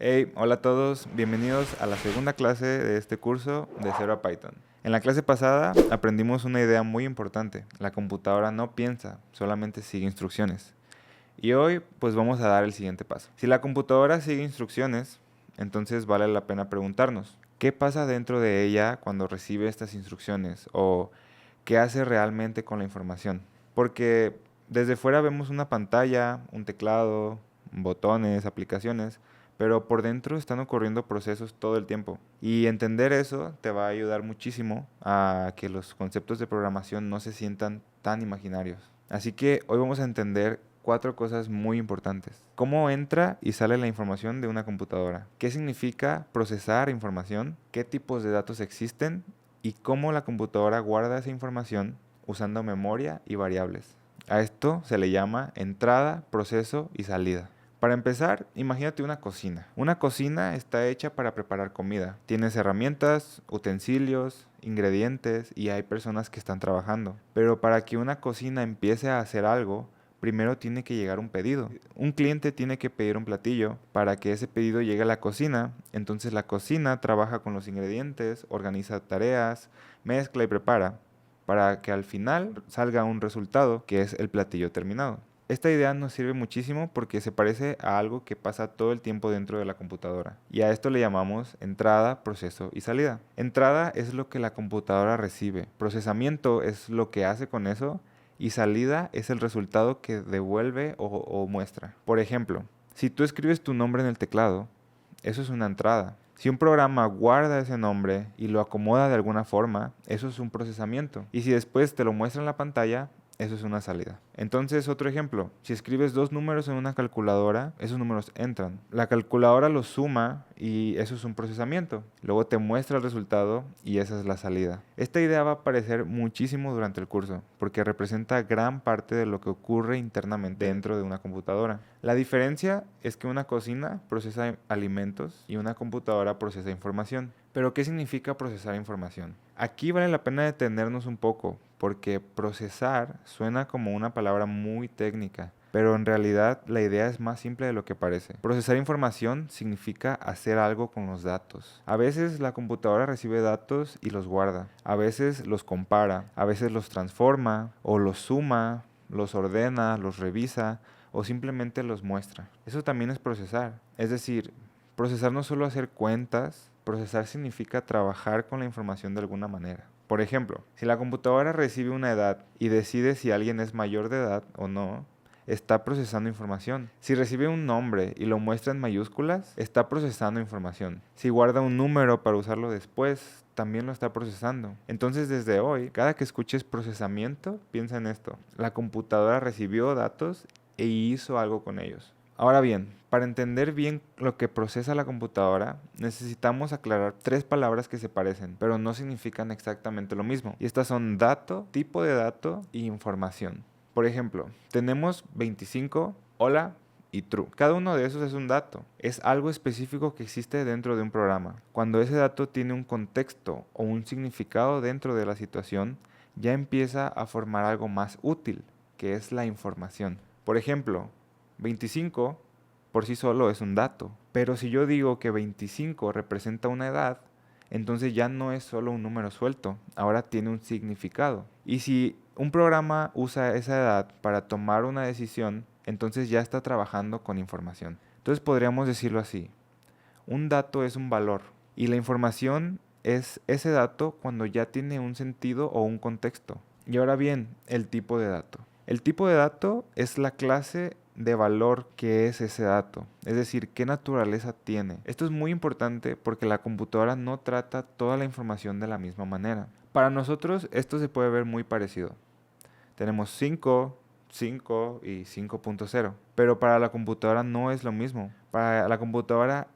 Hey, hola a todos, bienvenidos a la segunda clase de este curso de Cero a Python. En la clase pasada aprendimos una idea muy importante. La computadora no piensa, solamente sigue instrucciones. Y hoy pues vamos a dar el siguiente paso. Si la computadora sigue instrucciones, entonces vale la pena preguntarnos, ¿qué pasa dentro de ella cuando recibe estas instrucciones? ¿O qué hace realmente con la información? Porque desde fuera vemos una pantalla, un teclado, botones, aplicaciones, pero por dentro están ocurriendo procesos todo el tiempo. Y entender eso te va a ayudar muchísimo a que los conceptos de programación no se sientan tan imaginarios. Así que hoy vamos a entender cuatro cosas muy importantes. ¿Cómo entra y sale la información de una computadora? ¿Qué significa procesar información? ¿Qué tipos de datos existen? Y cómo la computadora guarda esa información usando memoria y variables. A esto se le llama entrada, proceso y salida. Para empezar, imagínate una cocina. Una cocina está hecha para preparar comida. Tienes herramientas, utensilios, ingredientes y hay personas que están trabajando. Pero para que una cocina empiece a hacer algo, primero tiene que llegar un pedido. Un cliente tiene que pedir un platillo para que ese pedido llegue a la cocina. Entonces la cocina trabaja con los ingredientes, organiza tareas, mezcla y prepara para que al final salga un resultado que es el platillo terminado. Esta idea nos sirve muchísimo porque se parece a algo que pasa todo el tiempo dentro de la computadora. Y a esto le llamamos entrada, proceso y salida. Entrada es lo que la computadora recibe. Procesamiento es lo que hace con eso. Y salida es el resultado que devuelve o muestra. Por ejemplo, si tú escribes tu nombre en el teclado, eso es una entrada. Si un programa guarda ese nombre y lo acomoda de alguna forma, eso es un procesamiento. Y si después te lo muestra en la pantalla, eso es una salida. Entonces, otro ejemplo, si escribes dos números en una calculadora, esos números entran. La calculadora los suma y eso es un procesamiento. Luego te muestra el resultado y esa es la salida. Esta idea va a aparecer muchísimo durante el curso, porque representa gran parte de lo que ocurre internamente dentro de una computadora. La diferencia es que una cocina procesa alimentos y una computadora procesa información. Pero ¿qué significa procesar información? Aquí vale la pena detenernos un poco, porque procesar suena como una palabra muy técnica, pero en realidad la idea es más simple de lo que parece. Procesar información significa hacer algo con los datos. A veces la computadora recibe datos y los guarda, a veces los compara, a veces los transforma o los suma, los ordena, los revisa o simplemente los muestra. Eso también es procesar. Es decir, procesar no solo hacer cuentas, procesar significa trabajar con la información de alguna manera. Por ejemplo, si la computadora recibe una edad y decide si alguien es mayor de edad o no, está procesando información. Si recibe un nombre y lo muestra en mayúsculas, está procesando información. Si guarda un número para usarlo después, también lo está procesando. Entonces desde hoy, cada que escuches procesamiento, piensa en esto. La computadora recibió datos e hizo algo con ellos. Ahora bien, para entender bien lo que procesa la computadora, necesitamos aclarar tres palabras que se parecen, pero no significan exactamente lo mismo. Y estas son dato, tipo de dato y información. Por ejemplo, tenemos 25, hola y true. Cada uno de esos es un dato. Es algo específico que existe dentro de un programa. Cuando ese dato tiene un contexto o un significado dentro de la situación, ya empieza a formar algo más útil, que es la información. Por ejemplo, 25 por sí solo es un dato. Pero si yo digo que 25 representa una edad, entonces ya no es solo un número suelto, ahora tiene un significado. Y si un programa usa esa edad para tomar una decisión, entonces ya está trabajando con información. Entonces podríamos decirlo así. Un dato es un valor y la información es ese dato cuando ya tiene un sentido o un contexto. Y ahora bien, el tipo de dato. El tipo de dato es la clase de valor que es ese dato, es decir, qué naturaleza tiene. Esto es muy importante porque la computadora no trata toda la información de la misma manera. Para nosotros esto se puede ver muy parecido. Tenemos 5, 5 y 5.0, pero para la computadora no es lo mismo. Para la computadora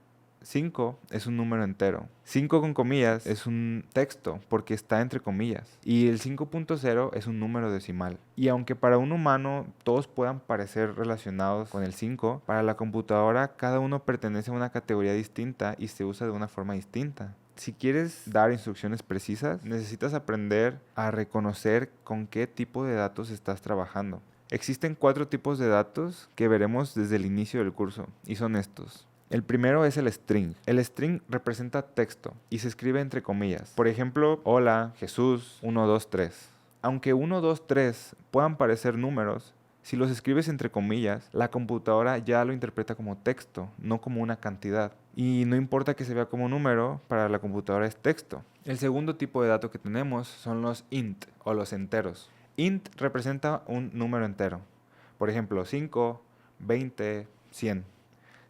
5 es un número entero. 5 con comillas es un texto porque está entre comillas. Y el 5.0 es un número decimal. Y aunque para un humano todos puedan parecer relacionados con el 5, para la computadora cada uno pertenece a una categoría distinta y se usa de una forma distinta. Si quieres dar instrucciones precisas, necesitas aprender a reconocer con qué tipo de datos estás trabajando. Existen 4 tipos de datos que veremos desde el inicio del curso y son estos. El primero es el string. El string representa texto y se escribe entre comillas. Por ejemplo, hola, Jesús, 1, 2, 3. Aunque 1, 2, 3 puedan parecer números, si los escribes entre comillas, la computadora ya lo interpreta como texto, no como una cantidad. Y no importa que se vea como número, para la computadora es texto. El segundo tipo de dato que tenemos son los int o los enteros. Int representa un número entero. Por ejemplo, 5, 20, 100.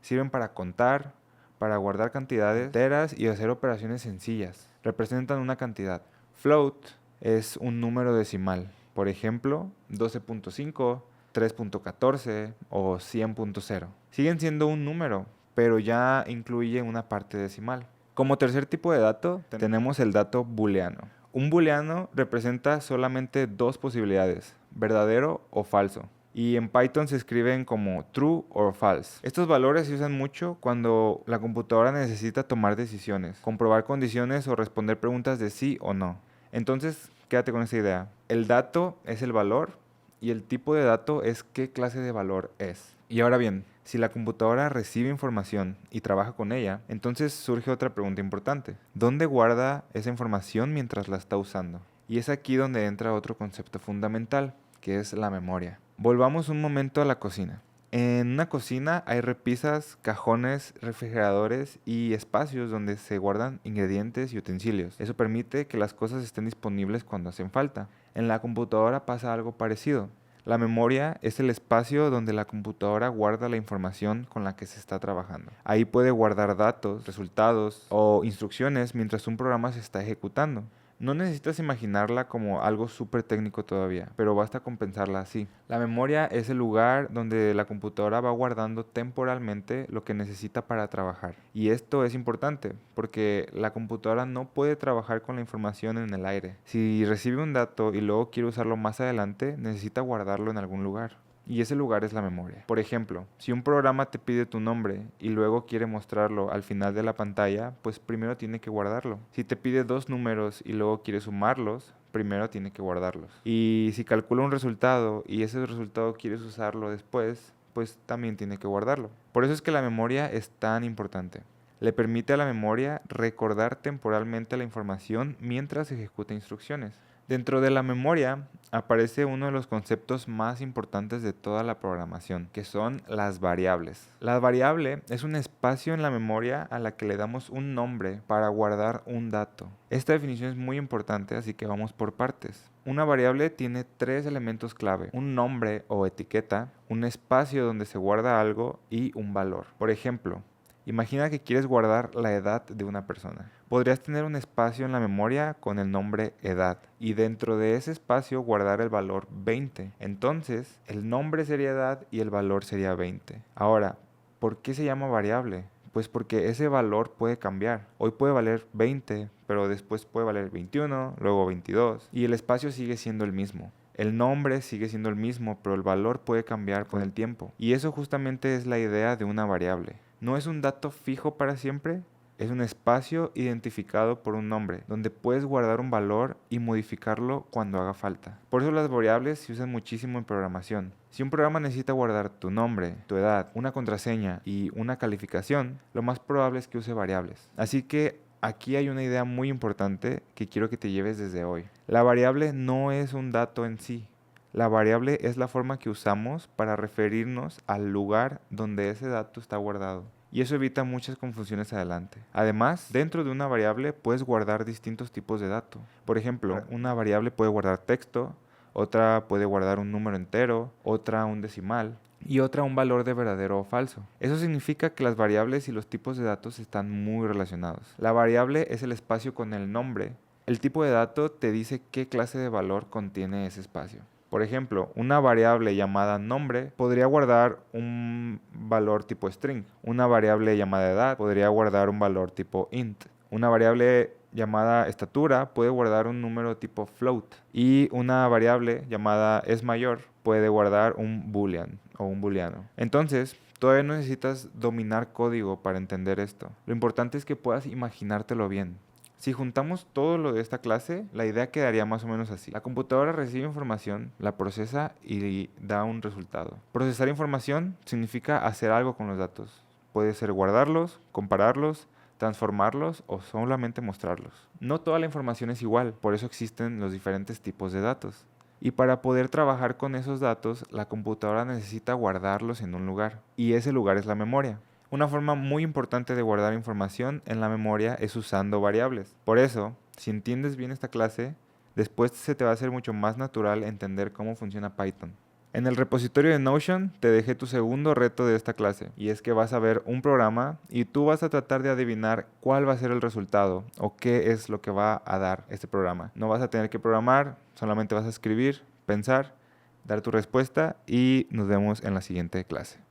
Sirven para contar, para guardar cantidades enteras y hacer operaciones sencillas. Representan una cantidad. Float es un número decimal. Por ejemplo, 12.5, 3.14 o 100.0. Siguen siendo un número, pero ya incluye una parte decimal. Como tercer tipo de dato, tenemos el dato booleano. Un booleano representa solamente dos posibilidades, verdadero o falso. Y en Python se escriben como true o false. Estos valores se usan mucho cuando la computadora necesita tomar decisiones, comprobar condiciones o responder preguntas de sí o no. Entonces, quédate con esa idea. El dato es el valor y el tipo de dato es qué clase de valor es. Y ahora bien, si la computadora recibe información y trabaja con ella, entonces surge otra pregunta importante. ¿Dónde guarda esa información mientras la está usando? Y es aquí donde entra otro concepto fundamental, que es la memoria. Volvamos un momento a la cocina. En una cocina hay repisas, cajones, refrigeradores y espacios donde se guardan ingredientes y utensilios. Eso permite que las cosas estén disponibles cuando hacen falta. En la computadora pasa algo parecido. La memoria es el espacio donde la computadora guarda la información con la que se está trabajando. Ahí puede guardar datos, resultados o instrucciones mientras un programa se está ejecutando. No necesitas imaginarla como algo súper técnico todavía, pero basta con pensarla así. La memoria es el lugar donde la computadora va guardando temporalmente lo que necesita para trabajar. Y esto es importante, porque la computadora no puede trabajar con la información en el aire. Si recibe un dato y luego quiere usarlo más adelante, necesita guardarlo en algún lugar. Y ese lugar es la memoria. Por ejemplo, si un programa te pide tu nombre y luego quiere mostrarlo al final de la pantalla, pues primero tiene que guardarlo. Si te pide dos números y luego quiere sumarlos, primero tiene que guardarlos. Y si calcula un resultado y ese resultado quieres usarlo después, pues también tiene que guardarlo. Por eso es que la memoria es tan importante. Le permite a la memoria recordar temporalmente la información mientras ejecuta instrucciones. Dentro de la memoria aparece uno de los conceptos más importantes de toda la programación, que son las variables. La variable es un espacio en la memoria a la que le damos un nombre para guardar un dato. Esta definición es muy importante, así que vamos por partes. Una variable tiene tres elementos clave: un nombre o etiqueta, un espacio donde se guarda algo y un valor. Por ejemplo, imagina que quieres guardar la edad de una persona. Podrías tener un espacio en la memoria con el nombre edad y dentro de ese espacio guardar el valor 20. Entonces, el nombre sería edad y el valor sería 20. Ahora, ¿por qué se llama variable? Pues porque ese valor puede cambiar. Hoy puede valer 20, pero después puede valer 21, luego 22 y el espacio sigue siendo el mismo. El nombre sigue siendo el mismo, pero el valor puede cambiar con el tiempo. Y eso justamente es la idea de una variable. No es un dato fijo para siempre, es un espacio identificado por un nombre, donde puedes guardar un valor y modificarlo cuando haga falta. Por eso las variables se usan muchísimo en programación. Si un programa necesita guardar tu nombre, tu edad, una contraseña y una calificación, lo más probable es que use variables. Así que aquí hay una idea muy importante que quiero que te lleves desde hoy. La variable no es un dato en sí. La variable es la forma que usamos para referirnos al lugar donde ese dato está guardado. Y eso evita muchas confusiones adelante. Además, dentro de una variable puedes guardar distintos tipos de datos. Por ejemplo, una variable puede guardar texto, otra puede guardar un número entero, otra un decimal y otra un valor de verdadero o falso. Eso significa que las variables y los tipos de datos están muy relacionados. La variable es el espacio con el nombre. El tipo de dato te dice qué clase de valor contiene ese espacio. Por ejemplo, una variable llamada nombre podría guardar un valor tipo string. Una variable llamada edad podría guardar un valor tipo int. Una variable llamada estatura puede guardar un número tipo float. Y una variable llamada es mayor puede guardar un boolean o un booleano. Entonces, todavía no necesitas dominar código para entender esto. Lo importante es que puedas imaginártelo bien. Si juntamos todo lo de esta clase, la idea quedaría más o menos así. La computadora recibe información, la procesa y da un resultado. Procesar información significa hacer algo con los datos. puede ser guardarlos, compararlos, transformarlos o solamente mostrarlos. No toda la información es igual, por eso existen los diferentes tipos de datos. Y para poder trabajar con esos datos, la computadora necesita guardarlos en un lugar, y ese lugar es la memoria. Una forma muy importante de guardar información en la memoria es usando variables. Por eso, si entiendes bien esta clase, después se te va a hacer mucho más natural entender cómo funciona Python. En el repositorio de Notion te dejé tu segundo reto de esta clase, y es que vas a ver un programa y tú vas a tratar de adivinar cuál va a ser el resultado o qué es lo que va a dar este programa. No vas a tener que programar, solamente vas a escribir, pensar, dar tu respuesta y nos vemos en la siguiente clase.